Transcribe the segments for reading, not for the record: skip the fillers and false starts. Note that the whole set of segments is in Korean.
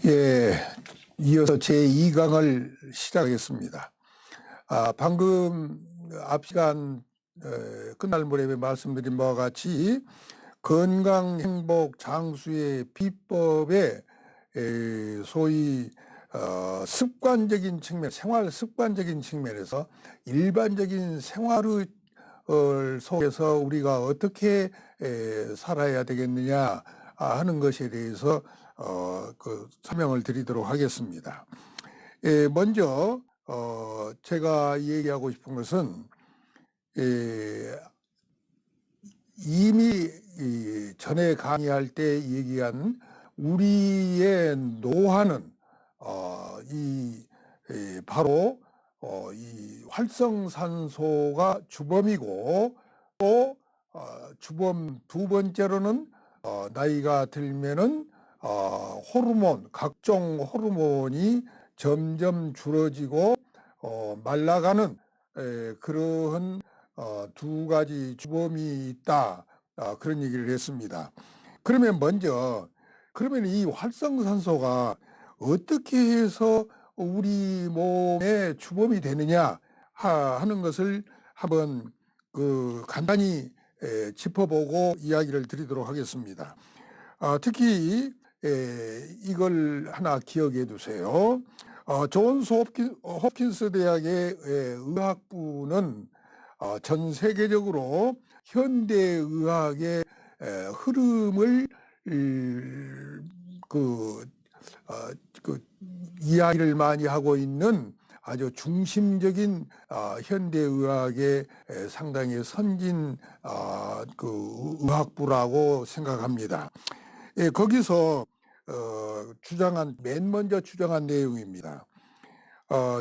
예, 이어서 제2강을 시작하겠습니다. 방금 앞 시간 끝날 무렵에 말씀드린 바와 같이 건강, 행복, 장수의 비법에 소위 습관적인 측면, 생활 습관적인 측면에서 일반적인 생활을 속에서 우리가 어떻게 살아야 되겠느냐 하는 것에 대해서 설명을 드리도록 하겠습니다. 먼저 제가 얘기하고 싶은 것은 이미 전에 강의할 때 얘기한 우리의 노화는 바로 이 활성산소가 주범이고, 또 주범 두 번째로는 나이가 들면은 호르몬, 각종 호르몬이 점점 줄어지고 말라가는 그러한 두 가지 주범이 있다, 그런 얘기를 했습니다. 그러면 이 활성산소가 어떻게 해서 우리 몸의 주범이 되느냐 하는 것을 한번 간단히 짚어보고 이야기를 드리도록 하겠습니다. 특히 이걸 하나 기억해 두세요. 존스 홉킨스 대학의 의학부는 전 세계적으로 현대의학의 흐름을 이야기를 많이 하고 있는 아주 중심적인 현대의학의 상당히 선진 의학부라고 생각합니다. 거기서 맨 먼저 주장한 내용입니다.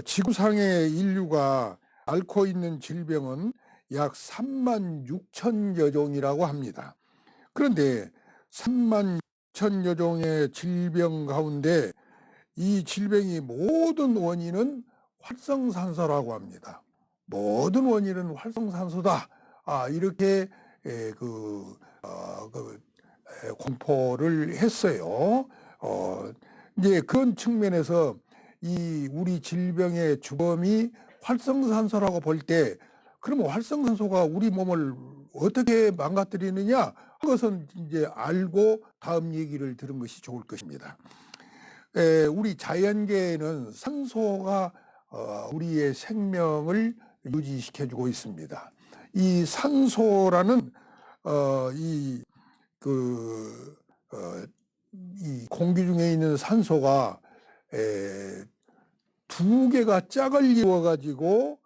지구상의 인류가 앓고 있는 질병은 약 3만 6천여 종이라고 합니다. 그런데 3만 6천여 종의 질병 가운데 이 질병이 모든 원인은 활성산소라고 합니다. 모든 원인은 활성산소다. 이렇게 공포를 했어요. 이제 그런 측면에서 이 우리 질병의 주범이 활성산소라고 볼 때, 그러면 활성산소가 우리 몸을 어떻게 망가뜨리느냐, 그것은 이제 알고 다음 얘기를 들은 것이 좋을 것입니다. 우리 자연계에는 산소가 우리의 생명을 유지시켜주고 있습니다. 이 산소라는 이 공기 중에 있는 산소가 두 개가 짝을 이루어 가지고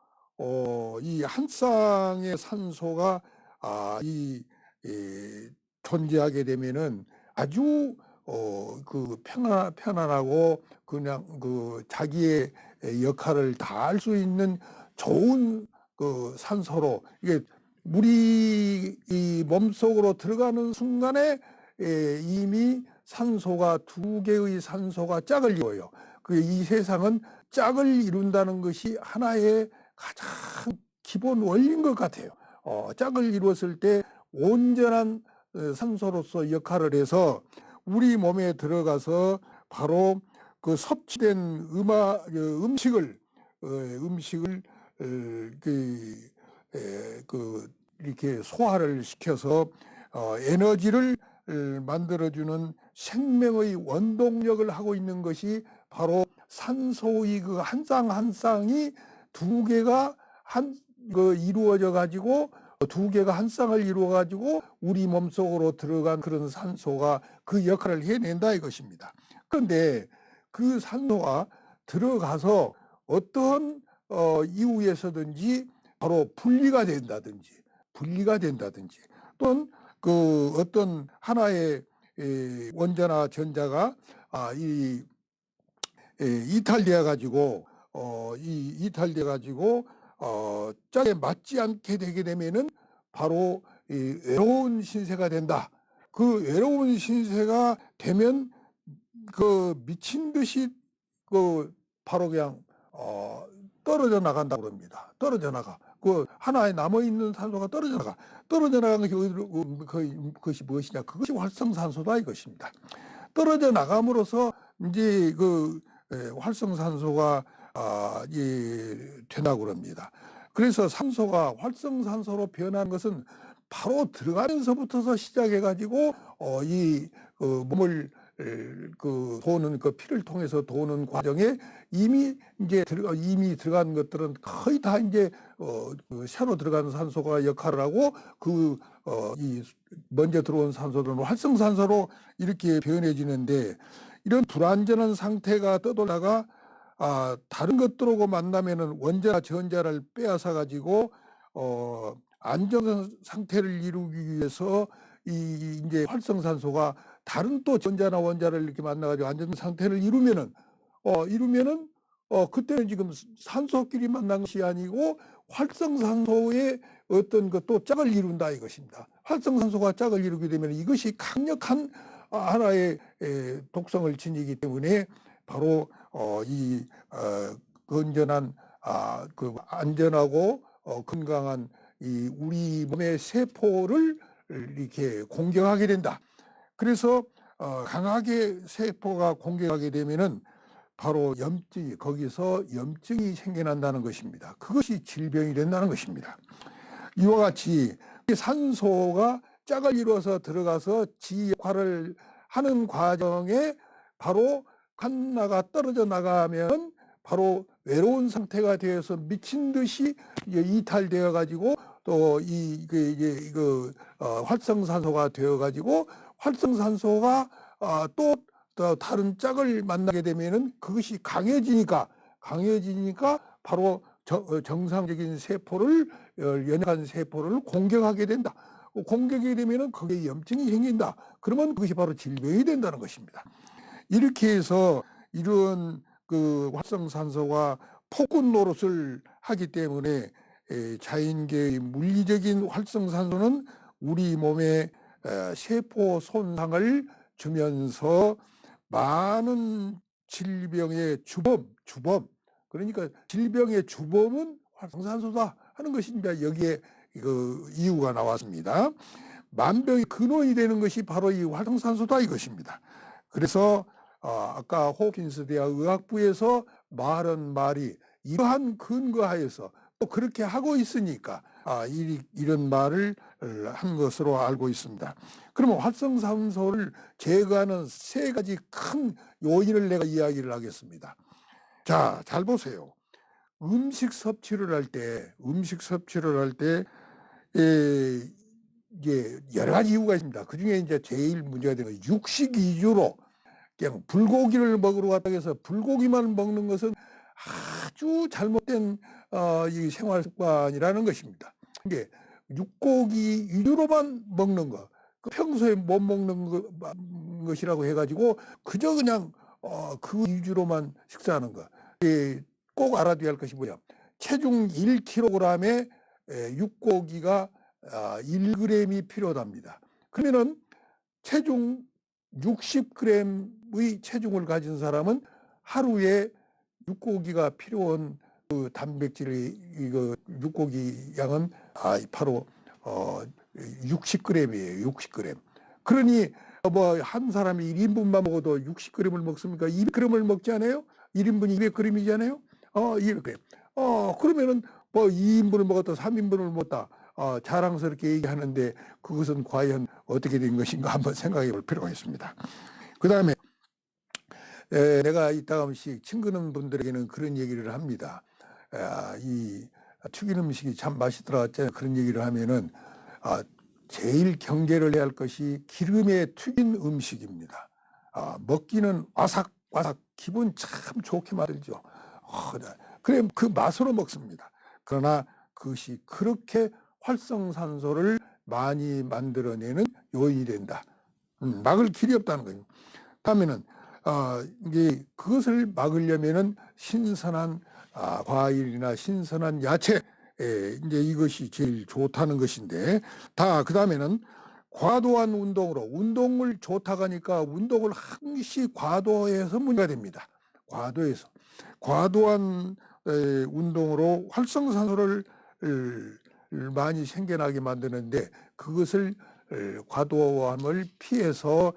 이 한 쌍의 산소가 존재하게 되면은 아주 편안하고 그냥 자기의 역할을 다 할 수 있는 좋은 산소로, 이게 물이 이 몸속으로 들어가는 순간에 이미 산소가 두 개의 산소가 짝을 이루어요. 이 세상은 짝을 이룬다는 것이 하나의 가장 기본 원리인 것 같아요. 짝을 이루었을 때 온전한 산소로서 역할을 해서 우리 몸에 들어가서 바로 그 섭취된 음식을 이렇게 소화를 시켜서 에너지를 만들어주는 생명의 원동력을 하고 있는 것이 바로 산소의 그 한 쌍 한 쌍이 두 개가 이루어져 가지고, 두 개가 한 쌍을 이루어 가지고 우리 몸속으로 들어간 그런 산소가 그 역할을 해낸다 이것입니다. 그런데 그 산소가 들어가서 어떤 이유에서든지 바로 분리가 된다든지 또는 어떤 하나의 원자나 전자가 이탈되어 가지고 짝에 맞지 않게 되게 되면은 바로 외로운 신세가 된다. 그 외로운 신세가 되면 미친 듯이 바로 그냥 떨어져 나간다고 그럽니다. 떨어져 나가. 하나에 남아있는 산소가 떨어져 나가는 것이 그것이 무엇이냐? 그것이 활성산소다 이것입니다. 떨어져 나감으로써 이제 그 활성산소가 된다고 그럽니다. 그래서 산소가 활성산소로 변한 것은 바로 들어가면서부터 시작해 가지고 이 몸을 도는 그 피를 통해서 도는 과정에 이미 들어간 것들은 거의 다 이제 그 새로 들어간 산소가 역할을 하고 이 먼저 들어온 산소들은 활성산소로 이렇게 변해지는데, 이런 불완전한 상태가 떠돌다가 다른 것들하고 만나면은 원자나 전자를 빼앗아 가지고 안전 상태를 이루기 위해서 이제 활성산소가 다른 또 전자나 원자를 이렇게 만나 가지고 안전 상태를 이루면은 그때는 지금 산소끼리 만난 것이 아니고 활성산소의 어떤 또 짝을 이룬다 이것입니다. 활성산소가 짝을 이루게 되면 이것이 강력한 하나의 독성을 지니기 때문에 바로 이 건전한 그 안전하고 건강한 이 우리 몸의 세포를 이렇게 공격하게 된다. 그래서 강하게 세포가 공격하게 되면은 바로 거기서 염증이 생겨난다는 것입니다. 그것이 질병이 된다는 것입니다. 이와 같이 산소가 짝을 이루어서 들어가서 지 역할을 하는 과정에 바로 하나가 떨어져 나가면 바로 외로운 상태가 되어서 미친 듯이 이탈되어 가지고 또 활성산소가 되어 가지고 활성산소가 또 다른 짝을 만나게 되면은 그것이 강해지니까 바로 정상적인 세포를 연약한 세포를 공격하게 된다. 공격이 되면은 그게 염증이 생긴다. 그러면 그것이 바로 질병이 된다는 것입니다. 이렇게 해서 이런 그 활성산소가 폭군 노릇을 하기 때문에 자연계의 물리적인 활성산소는 우리 몸에 세포 손상을 주면서 많은 질병의 주범, 그러니까 질병의 주범은 활성산소다 하는 것입니다. 여기에 그 이유가 나왔습니다. 만병의 근원이 되는 것이 바로 이 활성산소다 이것입니다. 그래서 아까 호킨스 대학 의학부에서 말한 말이 이러한 근거하에서 또 그렇게 하고 있으니까 이런 말을 한 것으로 알고 있습니다. 그러면 활성산소를 제거하는 세 가지 큰 요인을 내가 이야기를 하겠습니다. 자, 잘 보세요. 음식 섭취를 할 때 이게 여러 가지 이유가 있습니다. 그 중에 이제 제일 문제가 되는 건 육식 위주로 그냥 불고기를 먹으러 갔다고 해서 불고기만 먹는 것은 아주 잘못된 이 생활 습관이라는 것입니다. 이게 육고기 위주로만 먹는 거, 평소에 못 먹는 것이라고 해가지고 그저 그냥 그 위주로만 식사하는 거. 꼭 알아둬야 할 것이 뭐냐? 체중 1kg에 육고기가 1g이 필요합니다. 그러면은 체중 60g의 체중을 가진 사람은 하루에 육고기가 필요한 그 단백질의 이거 육고기 양은 바로 60g이에요. 60g. 그러니 뭐 한 사람이 1인분만 먹어도 60g을 먹습니까? 200g을 먹지 않아요? 1인분이 200g이잖아요. 200g. 그러면은 뭐 2인분을 먹었다, 3인분을 먹었다. 자랑스럽게 얘기하는데 그것은 과연 어떻게 된 것인가 한번 생각해 볼 필요가 있습니다. 그 다음에 내가 이따가씩 친근한 분들에게는 그런 얘기를 합니다. 이 튀긴 음식이 참 맛있더라 그런 얘기를 하면은 제일 경계를 해야 할 것이 기름에 튀긴 음식입니다. 먹기는 와삭와삭 기분 참 좋게 만들죠. 그래 그 맛으로 먹습니다. 그러나 그것이 그렇게 활성산소를 많이 만들어내는 요인이 된다. 막을 길이 없다는 거예요. 다음에는 이제 그것을 막으려면은 신선한 과일이나 신선한 야채, 이제 이것이 제일 좋다는 것인데, 그 다음에는 과도한 운동을 좋다고 하니까 운동을 항시 과도해서 문제가 됩니다. 과도한 운동으로 활성산소를 많이 생겨나게 만드는데 그것을 과도함을 피해서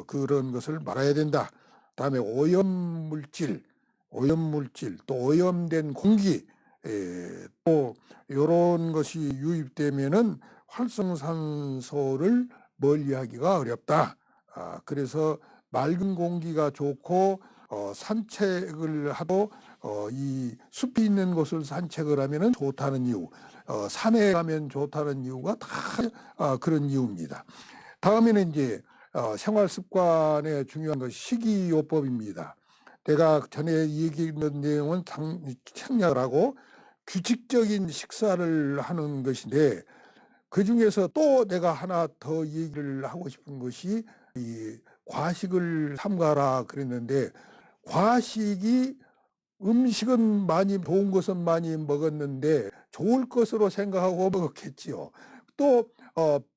그런 것을 말아야 된다. 다음에 오염물질, 또 오염된 공기, 또 이런 것이 유입되면은 활성산소를 멀리하기가 어렵다. 그래서 맑은 공기가 좋고 산책을 하고 이 숲이 있는 곳을 산책을 하면은 좋다는 이유, 산에 가면 좋다는 이유가 다 그런 이유입니다. 다음에는 이제 생활 습관의 중요한 것이 식이요법입니다. 내가 전에 얘기했던 내용은 생략을 하고 규칙적인 식사를 하는 것인데, 그중에서 또 내가 하나 더 얘기를 하고 싶은 것이 이 과식을 삼가라 그랬는데, 과식이 음식은 많이 좋은 것은 많이 먹었는데 좋을 것으로 생각하고 먹었겠지요. 또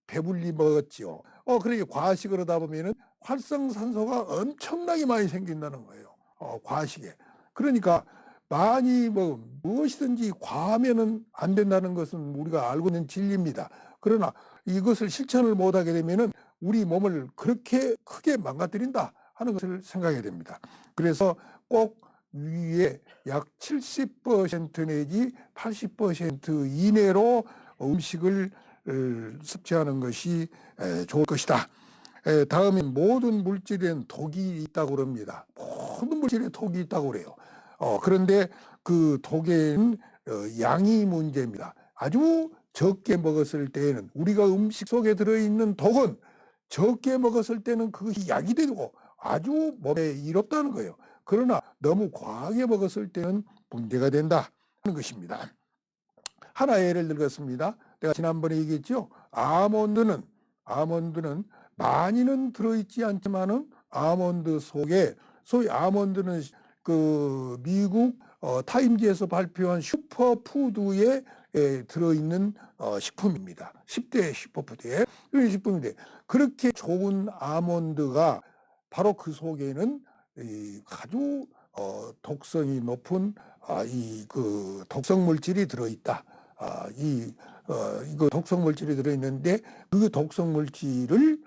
배불리 먹었지요. 그러니 과식을 하다 보면은 활성산소가 엄청나게 많이 생긴다는 거예요. 과식에. 그러니까 많이 무엇이든지 과하면은 안 된다는 것은 우리가 알고 있는 진리입니다. 그러나 이것을 실천을 못하게 되면은 우리 몸을 그렇게 크게 망가뜨린다 하는 것을 생각해야 됩니다. 그래서 꼭 위에 약 70% 내지 80% 이내로 음식을 섭취하는 것이 좋을 것이다. 다음에 모든 물질에는 독이 있다고 그럽니다. 모든 물질에 독이 있다고 그래요. 그런데 그 독에는 양이 문제입니다. 아주 적게 먹었을 때에는, 우리가 음식 속에 들어있는 독은 적게 먹었을 때는 그것이 약이 되고 아주 몸에 이롭다는 거예요. 그러나 너무 과하게 먹었을 때는 문제가 된다 하는 것입니다. 하나 예를 들겠습니다. 내가 지난번에 얘기했죠. 아몬드는 많이는 들어있지 않지만은 아몬드 속에, 소위 아몬드는 그 미국 타임지에서 발표한 슈퍼푸드에 들어있는 식품입니다. 10대 슈퍼푸드에 이런 식품인데, 그렇게 좋은 아몬드가 바로 그 속에는 아주 독성이 높은 그 독성 물질이 들어있다. 이거 독성 물질이 들어있는데, 그 독성 물질을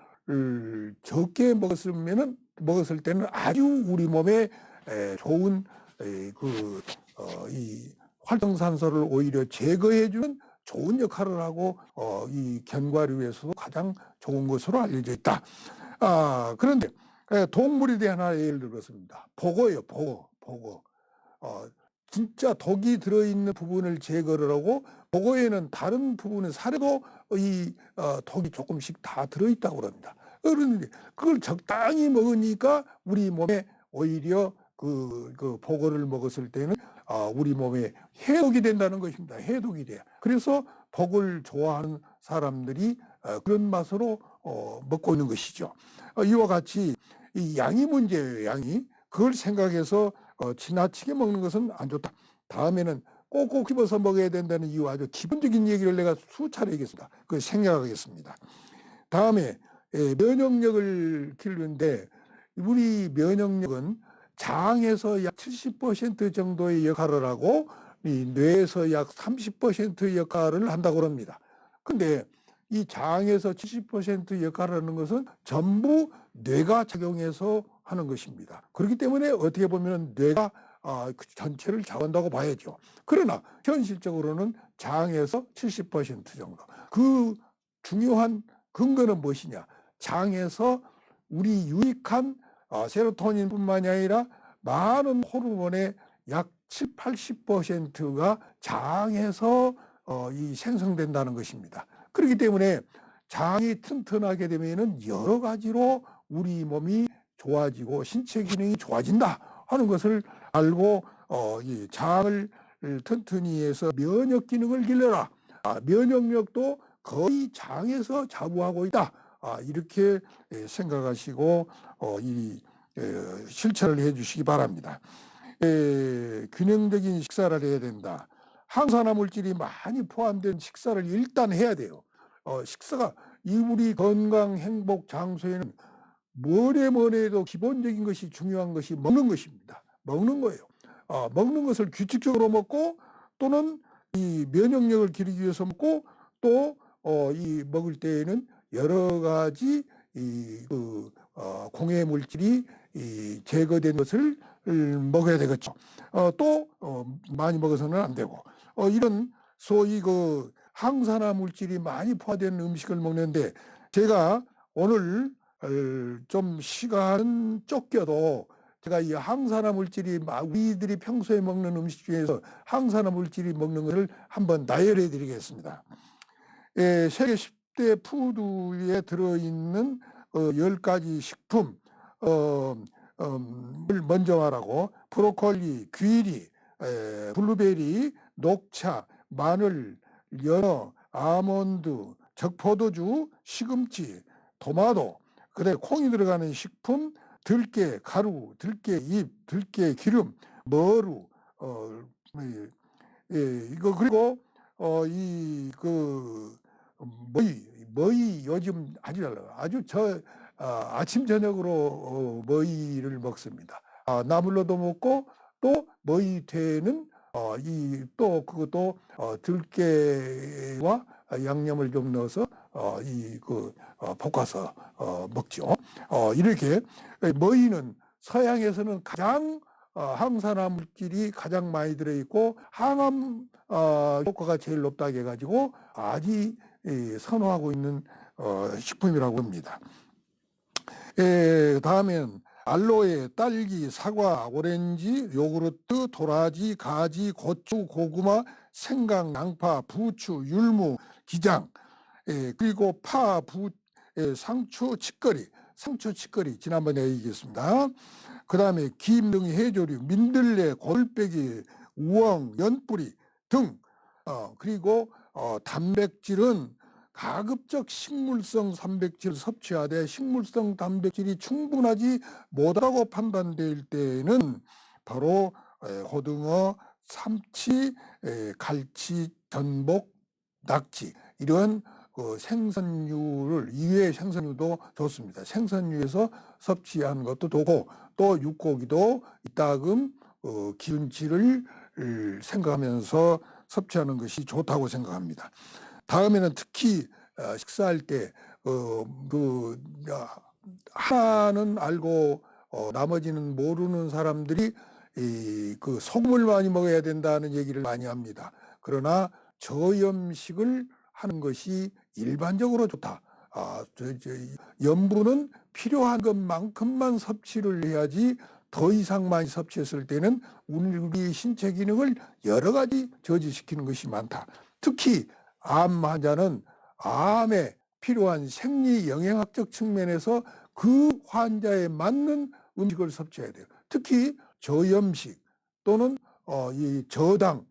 적게 먹었을 때는 아주 우리 몸에 좋은 이 활성산소를 오히려 제거해주는 좋은 역할을 하고 이 견과류에서도 가장 좋은 것으로 알려져 있다. 그런데 동물에 대한 하나 예를 들었습니다. 보고요, 보고. 진짜 독이 들어있는 부분을 제거를 하고, 보고에는 다른 부분의 살에도 이 독이 조금씩 다 들어있다고 그럽니다. 그런데 그걸 적당히 먹으니까 우리 몸에 오히려 그 보고를 먹었을 때는 우리 몸에 해독이 된다는 것입니다. 해독이 돼요. 그래서 독을 좋아하는 사람들이 그런 맛으로 먹고 있는 것이죠. 이와 같이 이 양이 문제예요. 양이. 그걸 생각해서 지나치게 먹는 것은 안 좋다. 다음에는 꼭꼭 집어서 먹어야 된다는 이유, 아주 기본적인 얘기를 내가 수차례 하겠습니다. 그걸 생략하겠습니다. 다음에 면역력을 기르는데, 우리 면역력은 장에서 약 70% 정도의 역할을 하고 이 뇌에서 약 30% 역할을 한다고 합니다. 근데 이 장에서 70% 역할을 하는 것은 전부 뇌가 작용해서 하는 것입니다. 그렇기 때문에 어떻게 보면 뇌가 그 전체를 좌우한다고 봐야죠. 그러나 현실적으로는 장에서 70% 정도. 그 중요한 근거는 무엇이냐? 장에서 우리 유익한 세로토닌뿐만이 아니라 많은 호르몬의 약 7, 80%가 장에서 이 생성된다는 것입니다. 그렇기 때문에 장이 튼튼하게 되면은 여러 가지로 우리 몸이 좋아지고 신체 기능이 좋아진다 하는 것을 알고 이 장을 튼튼히 해서 면역 기능을 길러라. 면역력도 거의 장에서 자부하고 있다. 이렇게 생각하시고 실천을 해 주시기 바랍니다. 균형적인 식사를 해야 된다. 항산화 물질이 많이 포함된 식사를 일단 해야 돼요. 식사가 우리 건강 행복 장소에는 뭐래도 기본적인 것이, 중요한 것이 먹는 것입니다. 먹는 거예요. 먹는 것을 규칙적으로 먹고, 또는 이 면역력을 기르기 위해서 먹고, 또 이 먹을 때에는 여러 가지 그 공해 물질이 제거된 것을 먹어야 되겠죠. 또 많이 먹어서는 안 되고, 이런 소위 그 항산화 물질이 많이 포함된 음식을 먹는데, 제가 오늘 좀 시간은 쫓겨도 제가 이 항산화 물질이 우리들이 평소에 먹는 음식 중에서 항산화 물질이 먹는 것을 한번 나열해 드리겠습니다. 세계 10대 푸드에 들어있는 10가지 식품 을 먼저 말하고, 브로콜리, 귀리, 블루베리, 녹차, 마늘, 연어, 아몬드, 적포도주, 시금치, 토마토, 그다음에 콩이 들어가는 식품, 들깨 가루, 들깨 잎, 들깨 기름, 머루, 이거, 그리고 머위 요즘 아주 아침 저녁으로 머위를 먹습니다. 나물로도 먹고, 또 머위태는 그것도 들깨와 양념을 좀 넣어서 볶아서 먹죠. 이렇게 머위는 서양에서는 가장 항산화 물질이 가장 많이 들어있고 항암 효과가 제일 높다고 해가지고 아주 선호하고 있는 식품이라고 합니다. 다음엔 알로에, 딸기, 사과, 오렌지, 요구르트, 도라지, 가지, 고추, 고구마, 생강, 양파, 부추, 율무, 기장, 그리고 파, 상추, 치거리, 지난번에 얘기했습니다. 그 다음에 김 등 해조류, 민들레, 골백이, 우엉, 연뿌리 등, 그리고 단백질은 가급적 식물성 단백질을 섭취하되, 식물성 단백질이 충분하지 못하다고 판단될 때는 바로 고등어, 삼치, 갈치, 전복, 낙지, 이런 생선류를, 이외의 생선류도 좋습니다. 생선류에서 섭취하는 것도 좋고, 또 육고기도 이따금 기운치를 생각하면서 섭취하는 것이 좋다고 생각합니다. 다음에는 특히 식사할 때 하나는 알고 나머지는 모르는 사람들이 소금을 많이 먹어야 된다는 얘기를 많이 합니다. 그러나 저염식을 하는 것이 일반적으로 좋다. 염분은 필요한 것만큼만 섭취를 해야지, 더 이상 많이 섭취했을 때는 우리 신체 기능을 여러 가지 저지시키는 것이 많다. 특히 암 환자는 암에 필요한 생리 영양학적 측면에서 그 환자에 맞는 음식을 섭취해야 돼요. 특히 저염식 또는 이 저당,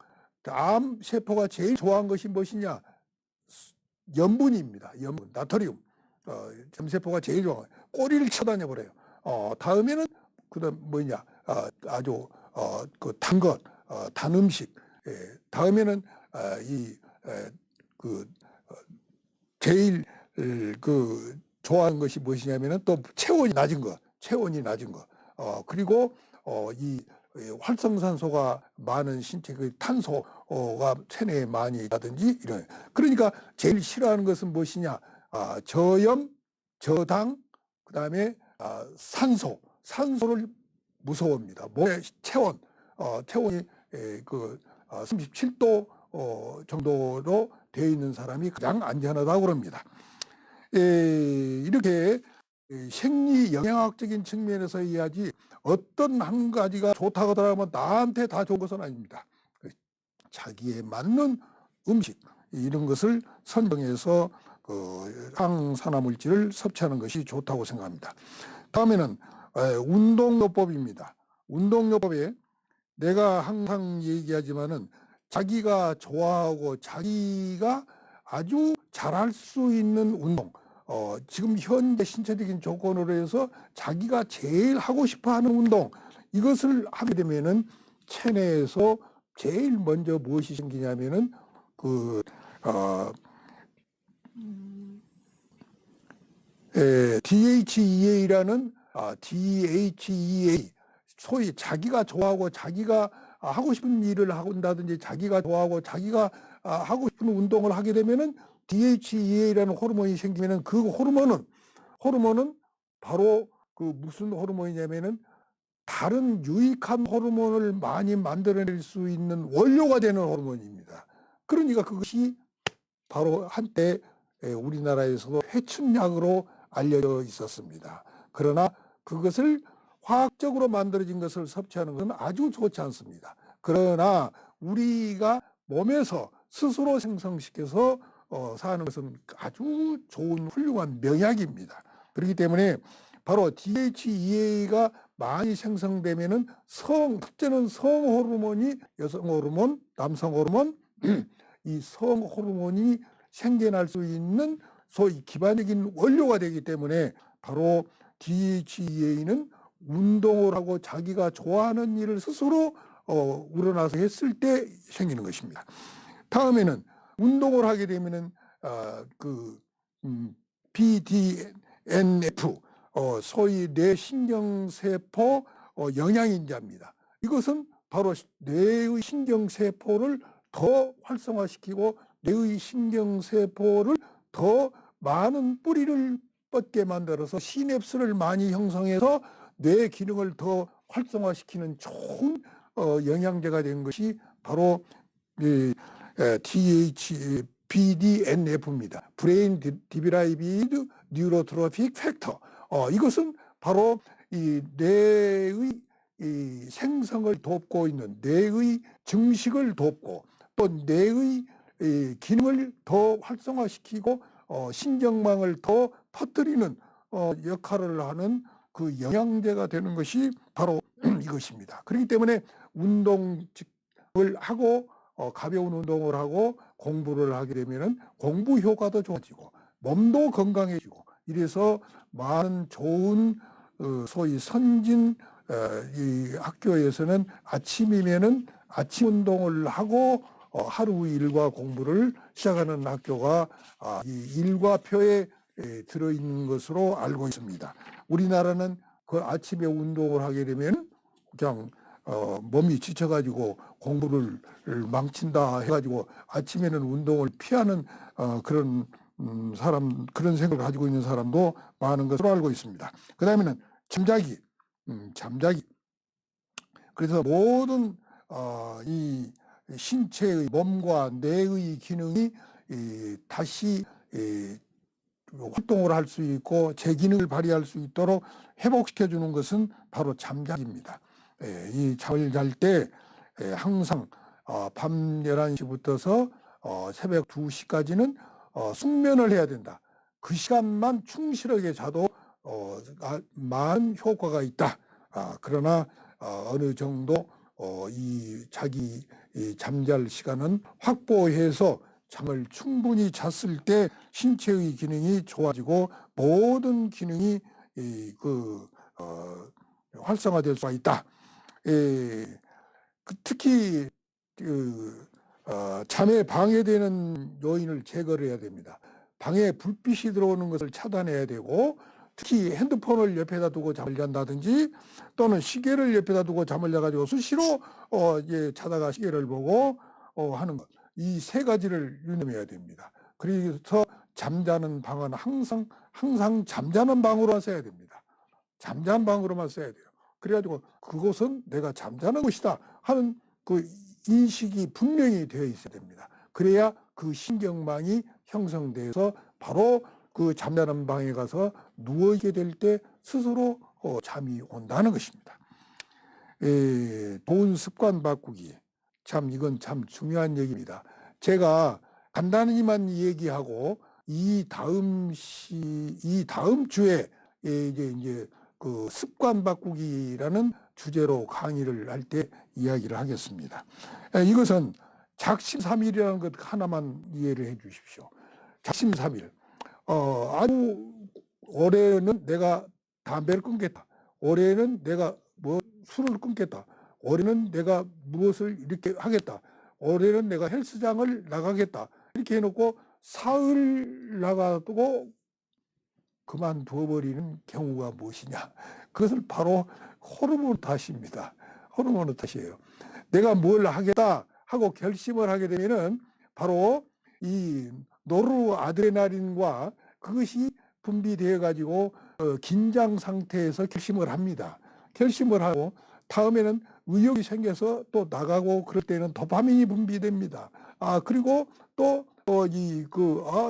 암 세포가 제일 좋아하는 것이 무엇이냐? 염분입니다. 염분, 나트륨. 점세포가 제일 좋아해요. 꼬리를 쳐다녀 버려요. 다음에는 그다음 뭐냐? 아주 단 것, 단 음식. 다음에는 제일 좋아하는 것이 무엇이냐면은 또 체온이 낮은 거. 그리고 이 활성산소가 많은 신체, 탄소가 체내에 많이 있다든지 이런. 그러니까 제일 싫어하는 것은 무엇이냐? 저염, 저당, 그다음에 산소를 무서워합니다. 몸의 체온이 37도 정도로 되어 있는 사람이 가장 안전하다고 그럽니다. 이렇게 생리 영양학적인 측면에서 이야기, 어떤 한 가지가 좋다고 하더라면 나한테 다 좋은 것은 아닙니다. 자기에 맞는 음식, 이런 것을 선정해서 항산화 물질을 섭취하는 것이 좋다고 생각합니다. 다음에는 운동요법입니다. 운동요법에 내가 항상 얘기하지만은 자기가 좋아하고 자기가 아주 잘할 수 있는 운동, 지금 현재 신체적인 조건으로 해서 자기가 제일 하고 싶어 하는 운동, 이것을 하게 되면은 체내에서 제일 먼저 무엇이 생기냐면은 DHEA라는 소위 자기가 좋아하고 자기가 하고 싶은 일을 한다든지, 자기가 좋아하고 자기가 하고 싶은 운동을 하게 되면은 DHEA라는 호르몬이 생기면은, 그 호르몬은 바로 그 무슨 호르몬이냐면은 다른 유익한 호르몬을 많이 만들어낼 수 있는 원료가 되는 호르몬입니다. 그러니까 그것이 바로 한때 우리나라에서도 회춘약으로 알려져 있었습니다. 그러나 그것을 화학적으로 만들어진 것을 섭취하는 것은 아주 좋지 않습니다. 그러나 우리가 몸에서 스스로 생성시켜서 사는 것은 아주 좋은 훌륭한 명약입니다. 그렇기 때문에 바로 DHEA가 많이 생성되면은 첫째는 성 호르몬이 여성 호르몬, 남성 호르몬 이 성 호르몬이 생겨날 수 있는 소위 기반적인 원료가 되기 때문에 바로 DHEA는 운동을 하고 자기가 좋아하는 일을 스스로 우러나서 했을 때 생기는 것입니다. 다음에는 운동을 하게 되면은 BDNF 소위 뇌신경세포 영양인자입니다. 이것은 바로 뇌의 신경세포를 더 활성화시키고 뇌의 신경세포를 더 많은 뿌리를 뻗게 만들어서 시냅스를 많이 형성해서 뇌 기능을 더 활성화시키는 좋은 영양제가 된 것이 바로 BDNF입니다. 브레인 디브라이비드 뉴로트로픽 팩터. 이것은 바로 이 뇌의 이 생성을 돕고 있는 뇌의 증식을 돕고 또 뇌의 기능을 더 활성화시키고 신경망을 더 퍼뜨리는 역할을 하는 그 영양제가 되는 것이 바로 이것입니다. 그렇기 때문에 운동을 하고 가벼운 운동을 하고 공부를 하게 되면은 공부 효과도 좋아지고 몸도 건강해지고 이래서 많은 좋은 소위 선진 이 학교에서는 아침이면은 아침 운동을 하고 하루 일과 공부를 시작하는 학교가 이 일과표에 들어있는 것으로 알고 있습니다. 우리나라는 그 아침에 운동을 하게 되면 그냥 몸이 지쳐가지고 공부를 망친다 해가지고 아침에는 운동을 피하는 그런 그런 생각을 가지고 있는 사람도 많은 것으로 알고 있습니다. 그 다음에는 잠자기. 그래서 모든 이 신체의 몸과 뇌의 기능이 다시 활동을 할 수 있고 제 기능을 발휘할 수 있도록 회복시켜 주는 것은 바로 잠자기입니다. 이 잠을 잘 때 항상 밤 11시부터서 새벽 2시까지는 숙면을 해야 된다. 그 시간만 충실하게 자도 많은 효과가 있다. 그러나 어느 정도 이 자기 잠잘 시간은 확보해서 잠을 충분히 잤을 때 신체의 기능이 좋아지고 모든 기능이 활성화될 수가 있다. 특히 잠에 방해되는 요인을 제거를 해야 됩니다. 방에 불빛이 들어오는 것을 차단해야 되고 특히 핸드폰을 옆에다 두고 잠을 잔다든지 또는 시계를 옆에다 두고 잠을 자가지고 수시로 자다가 시계를 보고 하는 것. 이 세 가지를 유념해야 됩니다. 그래서 잠자는 방은 항상 잠자는 방으로만 써야 됩니다. 잠자는 방으로만 써야 돼요. 그래가지고 그곳은 내가 잠자는 곳이다 하는 그 인식이 분명히 되어 있어야 됩니다. 그래야 그 신경망이 형성돼서 바로 그 잠자는 방에 가서 누워있게 될 때 스스로 잠이 온다는 것입니다. 좋은 습관 바꾸기. 참 이건 참 중요한 얘기입니다. 제가 간단히만 얘기하고 이 다음 주에 이제 그 습관 바꾸기라는 주제로 강의를 할 때 이야기를 하겠습니다. 이것은 작심삼일이라는 것 하나만 이해를 해 주십시오. 작심삼일. 아주 올해는 내가 담배를 끊겠다. 올해는 내가 술을 끊겠다. 올해는 내가 무엇을 이렇게 하겠다. 올해는 내가 헬스장을 나가겠다. 이렇게 해놓고 사흘 나가도 그만두어버리는 경우가 무엇이냐. 그것을 바로 호르몬 탓입니다. 호르몬 탓이에요. 내가 뭘 하겠다 하고 결심을 하게 되면은 바로 이 노르아드레날린과 그것이 분비되어 가지고 긴장 상태에서 결심을 합니다. 결심을 하고 다음에는 의욕이 생겨서 또 나가고 그럴 때는 도파민이 분비됩니다. 그리고 또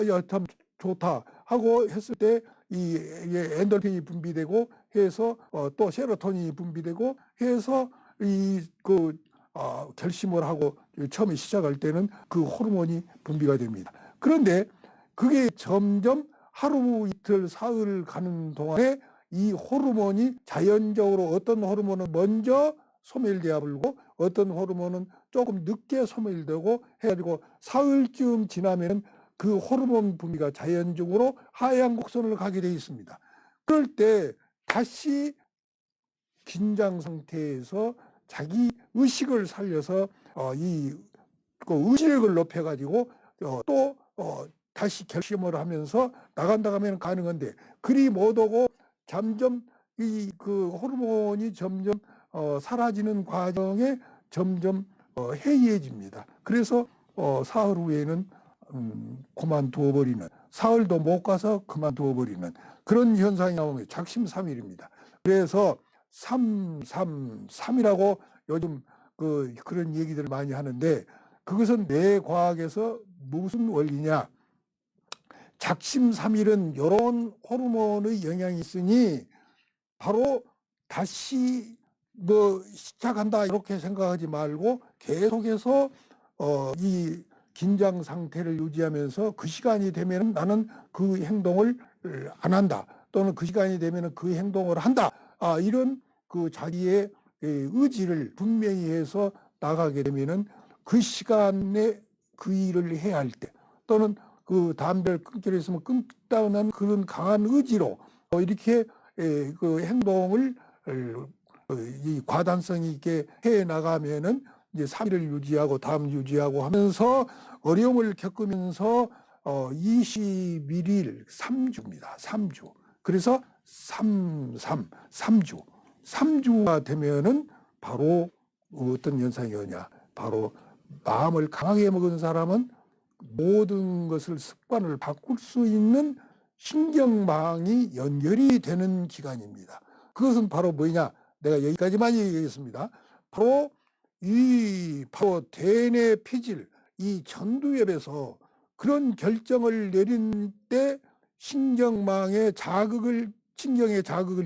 야, 참 좋다 하고 했을 때 이게 엔돌핀이 분비되고 해서 또 세로토닌이 분비되고 해서 결심을 하고 처음에 시작할 때는 그 호르몬이 분비가 됩니다. 그런데 그게 점점 하루 이틀 사흘 가는 동안에 이 호르몬이 자연적으로 어떤 호르몬은 먼저 소멸되어 버리고 어떤 호르몬은 조금 늦게 소멸되고 해가지고 사흘쯤 지나면 그 호르몬 분비가 자연적으로 하향 곡선을 가게 되어 있습니다. 그럴 때 다시 긴장 상태에서 자기 의식을 살려서 의지력을 높여가지고 또 다시 결심을 하면서 나간다 하면 가능한데 그리 못하고 점점 그 호르몬이 점점 사라지는 과정에 점점 해이해집니다. 그래서 사흘 후에는 그만두어 버리는, 사흘도 못 가서 그만두어 버리는 그런 현상이 나오면 작심삼일입니다. 그래서 333이라고 요즘 그런 얘기들을 많이 하는데 그것은 뇌과학에서 무슨 원리냐? 작심삼일은 이런 호르몬의 영향이 있으니 바로 다시 시작한다 이렇게 생각하지 말고 계속해서 이 긴장 상태를 유지하면서 그 시간이 되면 나는 그 행동을 안 한다 또는 그 시간이 되면 그 행동을 한다 이런 그 자기의 의지를 분명히 해서 나가게 되면은 그 시간에 그 일을 해야 할 때 또는 그 담배를 끊기로 했으면 끊겠다는 그런 강한 의지로 이렇게 그 행동을 이 과단성 있게 해 나가면은 이제 3일을 유지하고 다음 유지하고 하면서 어려움을 겪으면서 21일 3주입니다. 3주. 그래서 3주. 3주가 되면은 바로 어떤 현상이 오냐. 바로 마음을 강하게 먹은 사람은 모든 것을 습관을 바꿀 수 있는 신경망이 연결이 되는 기간입니다. 그것은 바로 뭐냐? 내가 여기까지만 얘기하겠습니다. 바로 대뇌 피질, 이 전두엽에서 그런 결정을 내린 때 신경에 자극을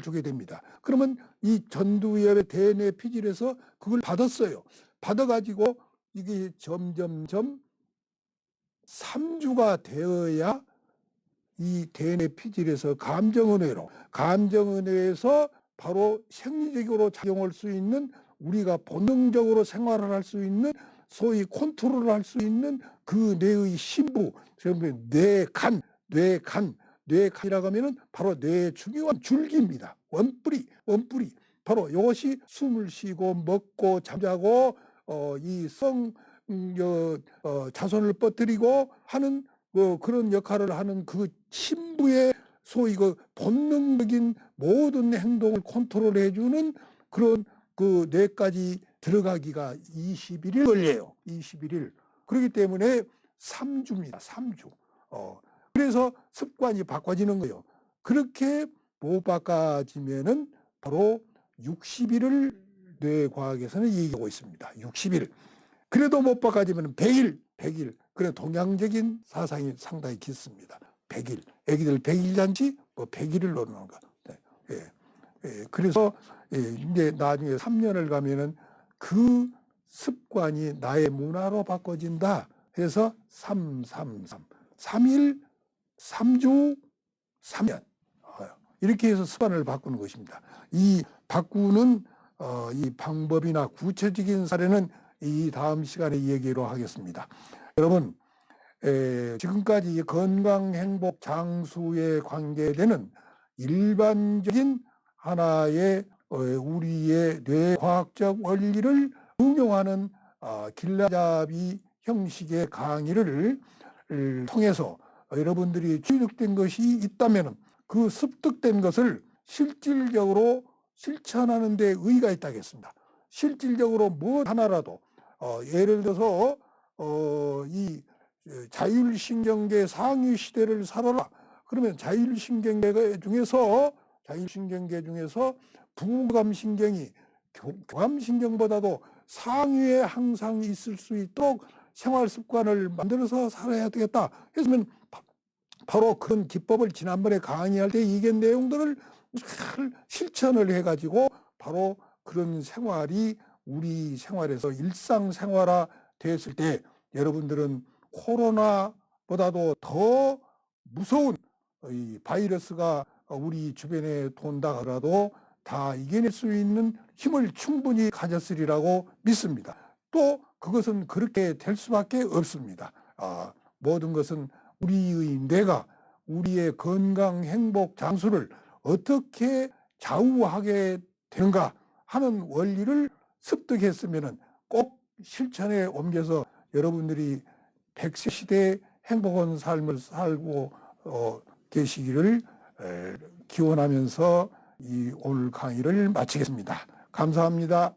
주게 됩니다. 그러면 이 전두엽의 대뇌 피질에서 그걸 받았어요. 받아가지고 이게 점점점 3주가 되어야 이 대뇌 피질에서 감정은회에서 바로 생리적으로 작용할 수 있는 우리가 본능적으로 생활을 할 수 있는 소위 컨트롤을 할 수 있는 그 뇌의 신부, 뇌간이라고 하면은 바로 뇌의 중요한 줄기입니다. 원뿌리. 바로 이것이 숨을 쉬고 먹고 잠자고 자손을 뻗뜨리고 하는 그런 역할을 하는 그 신부의 소위 그 본능적인 모든 행동을 컨트롤해주는 그런 그 뇌까지 들어가기가 21일 걸려요. 21일. 그렇기 때문에 3주입니다. 3주. 그래서 습관이 바꿔지는 거예요. 그렇게 못 바꿔지면은 바로 60일을 뇌과학에서는 얘기하고 있습니다. 60일. 그래도 못 바꿔지면 100일. 그래 동양적인 사상이 상당히 깊습니다. 100일. 애기들 100일 잔치, 100일을 노는 거. 네. 그래서 이제 나중에 3년을 가면은 그 습관이 나의 문화로 바꿔진다 해서 3일, 3주, 3년. 이렇게 해서 습관을 바꾸는 것입니다. 이 바꾸는 이 방법이나 구체적인 사례는 이 다음 시간에 얘기로 하겠습니다. 여러분, 지금까지 건강, 행복, 장수에 관계되는 일반적인 하나의 우리의 뇌과학적 원리를 응용하는 길라잡이 형식의 강의를 통해서 여러분들이 취득된 것이 있다면 그 습득된 것을 실질적으로 실천하는 데 의의가 있다겠습니다. 실질적으로 무엇 하나라도 예를 들어서 이 자율신경계 상위 시대를 살아라. 그러면 자율신경계 중에서 자율신경계 중에서 부감신경이 교감신경보다도 상위에 항상 있을 수 있도록 생활 습관을 만들어서 살아야 되겠다 했으면 바로 그런 기법을 지난번에 강의할 때 이게 내용들을 잘 실천을 해가지고 바로 그런 생활이 우리 생활에서 일상생활화 됐을 때 여러분들은 코로나보다도 더 무서운 이 바이러스가 우리 주변에 돈다 하더라도 다 이겨낼 수 있는 힘을 충분히 가졌으리라고 믿습니다. 또 그것은 그렇게 될 수밖에 없습니다. 모든 것은 우리의 뇌가 우리의 건강, 행복, 장수를 어떻게 좌우하게 되는가 하는 원리를 습득했으면 꼭 실천에 옮겨서 여러분들이 100세 시대에 행복한 삶을 살고 계시기를 기원하면서 이 오늘 강의를 마치겠습니다. 감사합니다.